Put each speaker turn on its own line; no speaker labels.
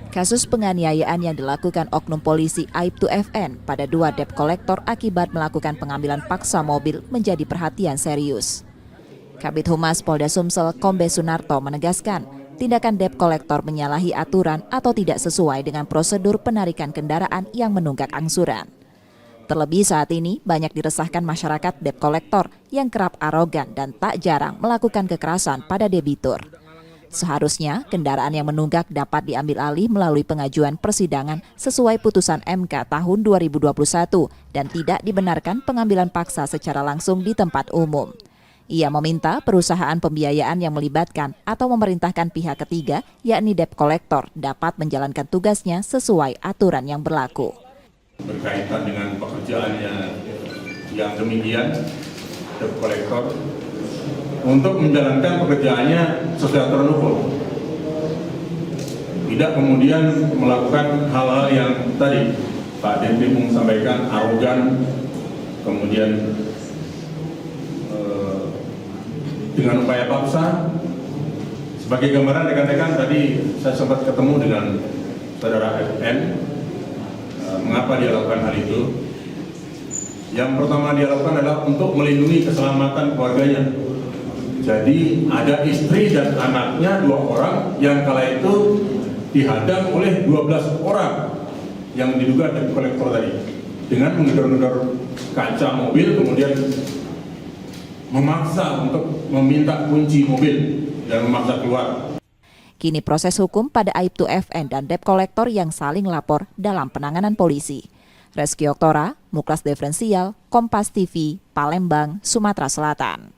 Kasus penganiayaan yang dilakukan oknum polisi Aibtu FN pada 2 debt kolektor akibat melakukan pengambilan paksa mobil menjadi perhatian serius. Kabid Humas Polda Sumsel Kombes Sunarto menegaskan, tindakan debt kolektor menyalahi aturan atau tidak sesuai dengan prosedur penarikan kendaraan yang menunggak angsuran. Terlebih saat ini banyak diresahkan masyarakat debt kolektor yang kerap arogan dan tak jarang melakukan kekerasan pada debitur. Seharusnya kendaraan yang menunggak dapat diambil alih melalui pengajuan persidangan sesuai putusan MK tahun 2021 dan tidak dibenarkan pengambilan paksa secara langsung di tempat umum. Ia meminta perusahaan pembiayaan yang melibatkan atau memerintahkan pihak ketiga, yakni debt kolektor, dapat menjalankan tugasnya sesuai aturan yang berlaku.
Berkaitan dengan pekerjaannya yang demikian, debt kolektor untuk menjalankan pekerjaannya sesuai aturan hukum, tidak kemudian melakukan hal-hal yang tadi Pak Denping sampaikan, arogan, kemudian dengan upaya paksa. Sebagai gambaran rekan-rekan, tadi saya sempat ketemu dengan saudara FN. Mengapa dia lakukan hal itu? Yang pertama dia lakukan adalah untuk melindungi keselamatan keluarganya. Jadi ada istri dan anaknya 2 orang yang kala itu dihadang oleh 12 orang yang diduga debt kolektor tadi, dengan menggedor-gedor kaca mobil, kemudian memaksa untuk meminta kunci mobil dan memaksa keluar.
Kini proses hukum pada Aibtu FN dan debt kolektor yang saling lapor dalam penanganan polisi. Reski Oktora, Muklas Diferensial, Kompas TV, Palembang, Sumatera Selatan.